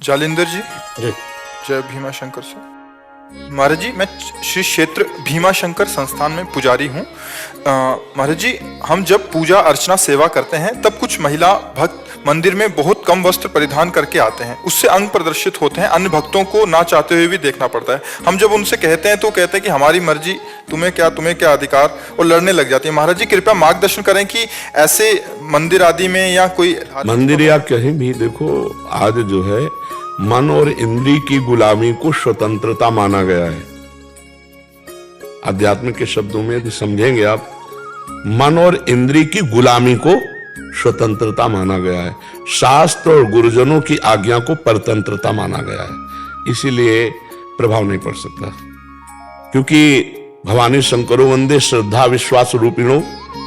जालिंदर जी, जय भीमा शंकर सर। महाराज जी, मैं श्री क्षेत्र भीमा शंकर संस्थान में पुजारी हूँ। महाराज जी, हम जब पूजा अर्चना सेवा करते हैं तब कुछ महिला भक्त मंदिर में बहुत कम वस्त्र परिधान करके आते हैं। उससे अंग प्रदर्शित होते हैं, अन्य भक्तों को ना चाहते हुए भी देखना पड़ता है। हम जब उनसे कहते हैं तो कहते हैं कि हमारी मर्जी, तुम्हें क्या अधिकार, और लड़ने लग जाती है। महाराज जी, कृपया मार्गदर्शन करें कि ऐसे मंदिर आदि में या कोई मंदिर या कहीं भी देखो, आज जो है मन और इंद्री की गुलामी को स्वतंत्रता माना गया है। अध्यात्म के शब्दों में यदि समझेंगे आप, मन और इंद्री की गुलामी को स्वतंत्रता माना गया है। शास्त्र और गुरुजनों की आज्ञा को परतंत्रता माना गया है। इसीलिए प्रभाव नहीं पड़ सकता, क्योंकि भवानी शंकरो वंदे श्रद्धा विश्वास रूपिणो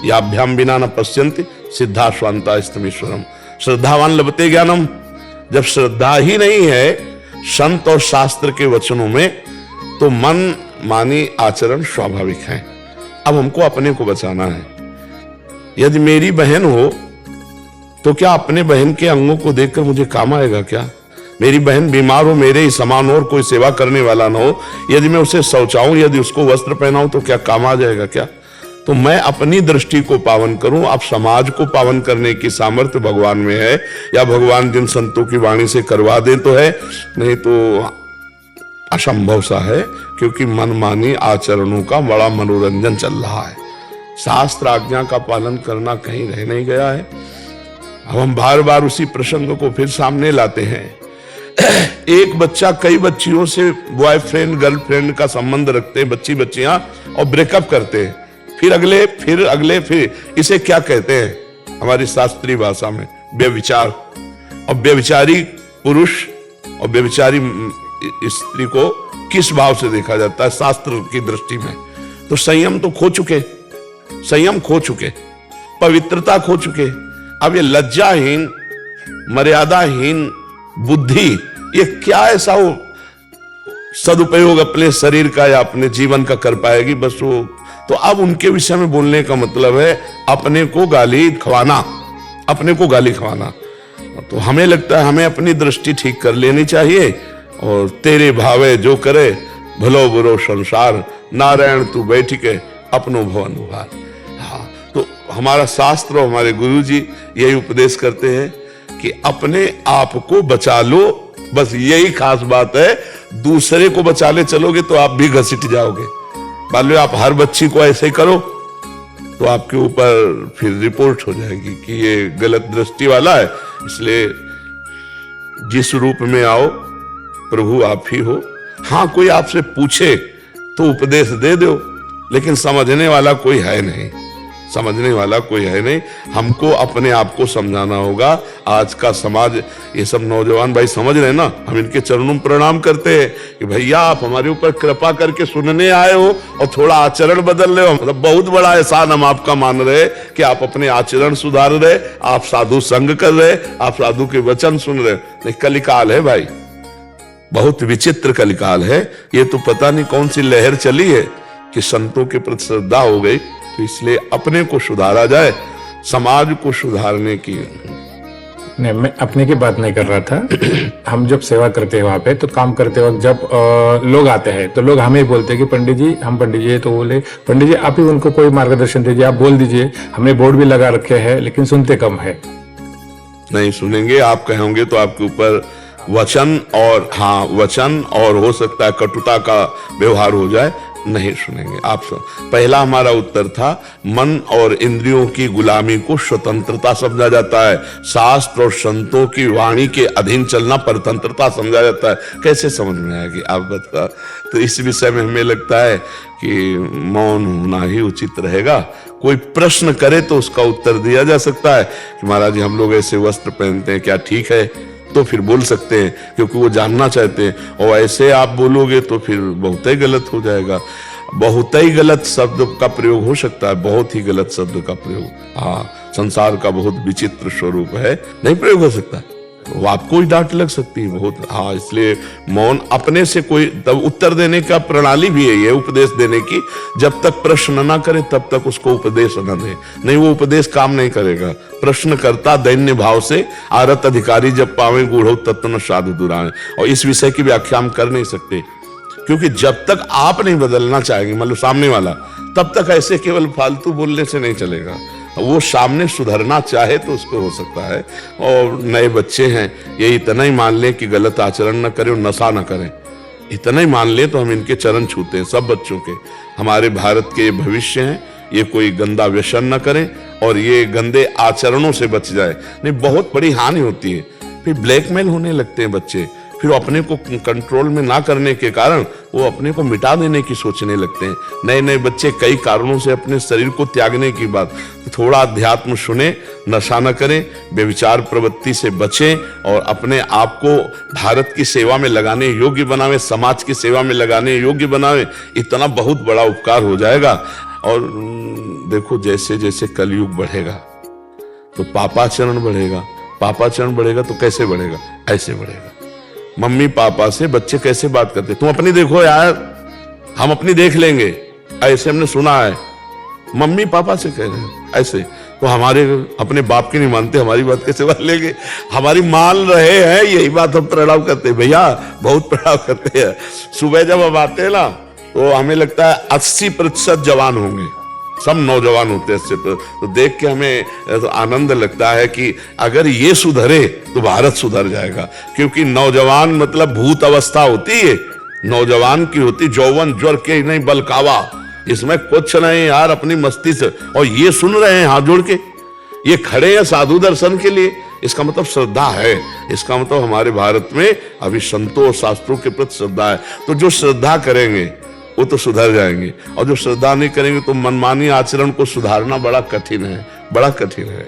याभ्याम बिना न पश्यन्ति सिद्धा स्वांता स्तमीश्वरम। श्रद्धावान लभते ज्ञानम। जब श्रद्धा ही नहीं है संत और शास्त्र के वचनों में, तो मन मानी आचरण स्वाभाविक है। अब हमको अपने को बचाना है। यदि मेरी बहन हो तो क्या अपने बहन के अंगों को देखकर मुझे काम आएगा क्या? मेरी बहन बीमार हो, मेरे ही समान और कोई सेवा करने वाला ना हो, यदि मैं उसे शौचाऊं, यदि उसको वस्त्र पहनाऊं, तो क्या काम आ जाएगा क्या? तो मैं अपनी दृष्टि को पावन करूं। अब समाज को पावन करने की सामर्थ्य भगवान में है, या भगवान जिन संतों की वाणी से करवा दे तो है, नहीं तो असंभव सा है, क्योंकि मनमानी आचरणों का बड़ा मनोरंजन चल रहा है। शास्त्र आज्ञा का पालन करना कहीं रह नहीं गया है। अब हम बार बार उसी प्रसंग को फिर सामने लाते हैं। एक बच्चा कई बच्चियों से बॉयफ्रेंड गर्लफ्रेंड का संबंध रखते हैं, बच्चियां, और ब्रेकअप करते हैं। फिर अगले, इसे क्या कहते हैं हमारी शास्त्रीय भाषा में? व्यभिचार। और व्यभिचारी पुरुष और व्यभिचारी स्त्री को किस भाव से देखा जाता है शास्त्र की दृष्टि में? तो संयम तो खो चुके, पवित्रता खो चुके। अब ये लज्जाहीन, मर्यादाहीन बुद्धि, ये क्या ऐसा हो सदुपयोग अपने शरीर का या अपने जीवन का कर पाएगी? बस वो तो अब उनके विषय में बोलने का मतलब है अपने को गाली खवाना। तो हमें लगता है हमें अपनी दृष्टि ठीक कर लेनी चाहिए, और तेरे भावे जो करे भलो बुरो संसार, नारायण तू बैठ के अपनो भवन उभार। हाँ, तो हमारा शास्त्र और हमारे गुरु जी यही उपदेश करते हैं कि अपने आप को बचा लो। बस यही खास बात है। दूसरे को बचा ले चलोगे तो आप भी घसीट जाओगे। मान लो आप हर बच्ची को ऐसे करो तो आपके ऊपर फिर रिपोर्ट हो जाएगी कि ये गलत दृष्टि वाला है। इसलिए जिस रूप में आओ प्रभु आप ही हो। हाँ, कोई आपसे पूछे तो उपदेश दे दो, लेकिन समझने वाला कोई है नहीं। हमको अपने आप को समझाना होगा। आज का समाज, ये सब नौजवान भाई समझ रहे हैं ना, हम इनके चरणों में प्रणाम करते हैं कि भैया आप हमारे ऊपर कृपा करके सुनने आए हो और थोड़ा आचरण बदल रहे हो। मतलब बहुत बड़ा एहसान हम आपका मान रहे कि आप अपने आचरण सुधार रहे, आप साधु संग कर रहे, आप साधु के वचन सुन रहे। नहीं, कलिकाल है भाई, बहुत विचित्र कलिकाल है। ये तो पता नहीं कौन सी लहर चली है कि संतों के प्रति श्रद्धा हो गई। तो इसलिए अपने को सुधारा जाए, समाज को सुधारने की। नहीं, मैं अपने की बात नहीं कर रहा था। हम जब सेवा करते हैं वहाँ पे, तो काम करते वक्त जब लोग आते हैं तो लोग हमें बोलते हैं कि पंडित जी, हम पंडित जी है, तो बोले पंडित जी आप ही उनको कोई मार्गदर्शन दीजिए, आप बोल दीजिए। हमने बोर्ड भी लगा रखे हैं, लेकिन सुनते कम है। नहीं सुनेंगे, आप कहोगे तो आपके ऊपर वचन और हो सकता है कटुता का व्यवहार हो जाए। नहीं सुनेंगे आप। पहला हमारा उत्तर था, मन और इंद्रियों की गुलामी को स्वतंत्रता समझा जाता है। शास्त्र और संतों की वाणी के अधीन चलना परतंत्रता समझा जाता है। कैसे समझ में आएगी आप बता? तो इस विषय में हमें लगता है कि मौन होना ही उचित रहेगा। कोई प्रश्न करे तो उसका उत्तर दिया जा सकता है कि महाराज जी हम लोग ऐसे वस्त्र पहनते हैं, क्या ठीक है? तो फिर बोल सकते हैं, क्योंकि वो जानना चाहते हैं। और ऐसे आप बोलोगे तो फिर बहुत ही गलत हो जाएगा। बहुत ही गलत शब्द का प्रयोग हो सकता है, बहुत ही गलत शब्द का प्रयोग। हाँ, संसार का बहुत विचित्र स्वरूप है, नहीं प्रयोग हो सकता। वो आपको ही डांट लग सकती है बहुत। हाँ, इसलिए मौन अपने से कोई तब उत्तर देने का प्रणाली भी है ये, उपदेश देने की। जब तक प्रश्न ना करे तब तक उसको उपदेश न दे, नहीं वो उपदेश काम नहीं करेगा। प्रश्न करता दैन्य भाव से, आरत अधिकारी जब पावे गूढ़ो तत्व न साधु दुराए। और इस विषय की व्याख्या हम कर नहीं सकते, क्योंकि जब तक आप नहीं बदलना चाहेंगे, मतलब सामने वाला, तब तक ऐसे केवल फालतू बोलने से नहीं चलेगा। वो सामने सुधरना चाहे तो उसको हो सकता है। और नए बच्चे हैं, ये इतना ही मान लें कि गलत आचरण न करें और नशा न करें, इतना ही मान लें तो हम इनके चरण छूते हैं, सब बच्चों के। हमारे भारत के भविष्य हैं, ये कोई गंदा व्यसन न करें और ये गंदे आचरणों से बच जाए, नहीं बहुत बड़ी हानि होती है। फिर ब्लैकमेल होने लगते हैं बच्चे, फिर अपने को कंट्रोल में ना करने के कारण वो अपने को मिटा देने की सोचने लगते हैं। नए नए बच्चे कई कारणों से अपने शरीर को त्यागने की बात, थोड़ा अध्यात्म सुने, नशा न करें, व्यभिचार प्रवृत्ति से बचें और अपने आप को भारत की सेवा में लगाने योग्य बनावे, समाज की सेवा में लगाने योग्य बनावे, इतना बहुत बड़ा उपकार हो जाएगा। और देखो जैसे जैसे कलयुग बढ़ेगा तो पापाचरण बढ़ेगा, पापाचरण बढ़ेगा तो कैसे बढ़ेगा, ऐसे बढ़ेगा। मम्मी पापा से बच्चे कैसे बात करते, तुम अपनी देखो यार, हम अपनी देख लेंगे, ऐसे हमने सुना है। मम्मी पापा से कह रहे हैं ऐसे, तो हमारे अपने बाप की नहीं मानते, हमारी बात कैसे मान लेंगे। हमारी मान रहे हैं, यही बात हम प्रणाम करते हैं भैया, बहुत प्रणाम करते हैं। सुबह जब हम आते हैं ना तो हमें लगता है 80% जवान होंगे, सब नौजवान होते हैं। तो देख के हमें आनंद लगता है कि अगर ये सुधरे तो भारत सुधर जाएगा। क्योंकि नौजवान मतलब भूत अवस्था होती है, नौजवान की होती यौवन ज्वर के नहीं बलकावा, इसमें कुछ नहीं यार, अपनी मस्ती से। और ये सुन रहे हैं हाथ जोड़ के, ये खड़े हैं साधु दर्शन के लिए, इसका मतलब श्रद्धा है। इसका मतलब हमारे भारत में अभी संतों और शास्त्रों के प्रति श्रद्धा है। तो जो श्रद्धा करेंगे वो तो सुधर जाएंगे, और जो श्रद्धा नहीं करेंगे तो मनमानी आचरण को सुधारना बड़ा कठिन है, बड़ा कठिन है।